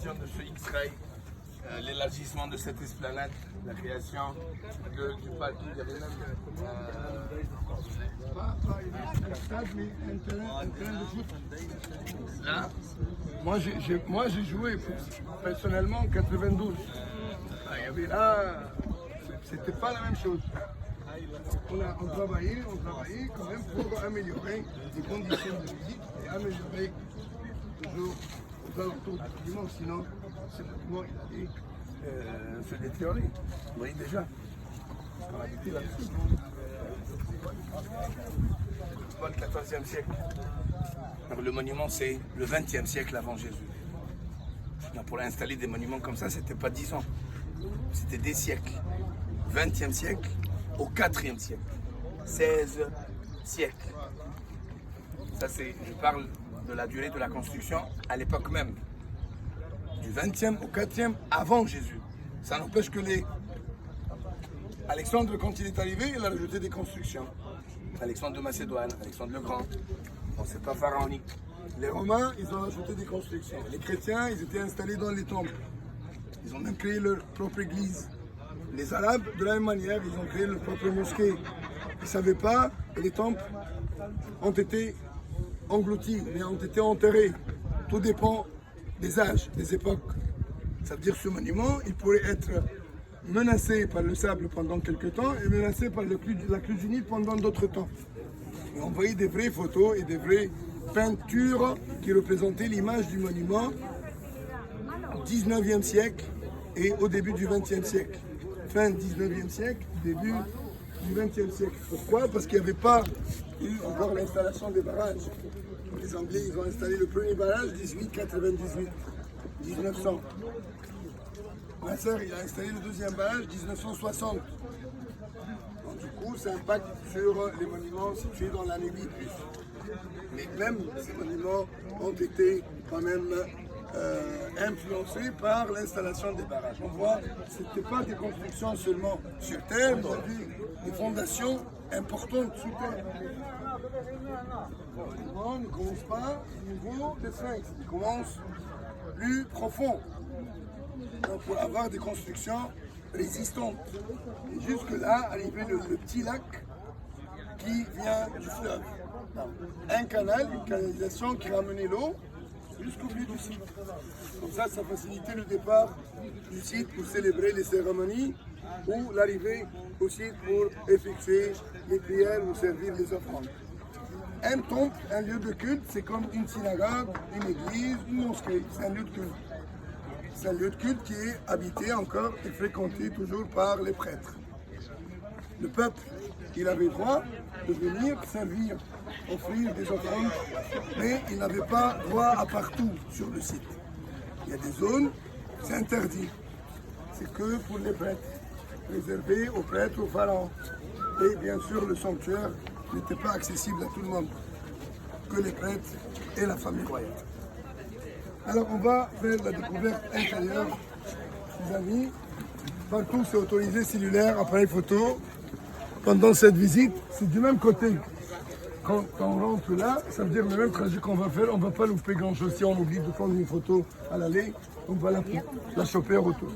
De ce X-Ray, l'élargissement de cette esplanade, la création du parking, il y avait même un stade, mais un terrain de foot. là. Moi j'ai joué personnellement en 92. Il y avait là, c'était pas la même chose. On travaillait quand même pour améliorer les conditions de visite et améliorer toujours aux alentours du bâtiment, sinon ce bâtiment il allait se détériorer. Vous voyez déjà, on habitait là-dessus. Le 14e siècle. Alors, le monument, c'est le 20e siècle avant Jésus. Donc, pour installer des monuments comme ça, c'était pas 10 ans, c'était des siècles. 20e siècle au 4e siècle. 16 siècles. Ça, je parle de la durée de la construction à l'époque même. Du 20e au 4e avant Jésus. Ça n'empêche que Alexandre, quand il est arrivé, il a rajouté des constructions. Alexandre de Macédoine, Alexandre le Grand. Bon, c'est pas pharaonique. Les Romains, ils ont rajouté des constructions. Les chrétiens, ils étaient installés dans les temples. Ils ont même créé leur propre église. Les Arabes, de la même manière, ils ont créé leur propre mosquée. Ils ne savaient pas que les temples ont été engloutis, mais ont été enterrés. Tout dépend des âges, des époques. Ça veut dire que ce monument, il pourrait être menacé par le sable pendant quelques temps et menacé par la clusinite pendant d'autres temps. Et on voyait des vraies photos et des vraies peintures qui représentaient l'image du monument au 19e siècle et au début du 20e siècle. Fin 19e siècle, début du 20e siècle. Pourquoi? Parce qu'il n'y avait pas eu encore l'installation des barrages. Les Anglais, ils ont installé le premier barrage 1898, 1900. Ma sœur, il a installé le deuxième barrage 1960. Donc, du coup, ça impacte sur les monuments situés dans l'année 8+. Mais même ces monuments ont été quand même influencés par l'installation des barrages. On voit, ce n'était pas des constructions seulement sur terre, mais des fondations importantes sous terre. Le monument ne commence pas au niveau des sphinx, il commence plus profond. Donc, pour avoir des constructions résistantes. Et jusque-là, arrivait le petit lac qui vient du fleuve. Un canal, une canalisation qui ramenait l'eau jusqu'au but du site. Comme ça facilitait le départ du site pour célébrer les cérémonies ou l'arrivée au site pour effectuer les prières ou servir les offrandes. Un temple, un lieu de culte, c'est comme une synagogue, une église, une mosquée. C'est un lieu de culte. C'est un lieu de culte qui est habité encore et fréquenté toujours par les prêtres. Le peuple, il avait droit de venir servir, offrir des offrandes, mais il n'avait pas droit à partout sur le site. Il y a des zones, c'est interdit. C'est que pour les prêtres, réservé aux prêtres, aux pharaons. Et bien sûr, le sanctuaire n'était pas accessible à tout le monde, que les prêtres et la famille royale. Alors on va faire la découverte intérieure, les amis. Partout c'est autorisé cellulaire, appareil photo. Pendant cette visite, c'est du même côté. Quand on rentre là, ça veut dire le même trajet qu'on va faire, on ne va pas louper grand chose. Si on oublie de prendre une photo à l'aller, on va la choper au retour.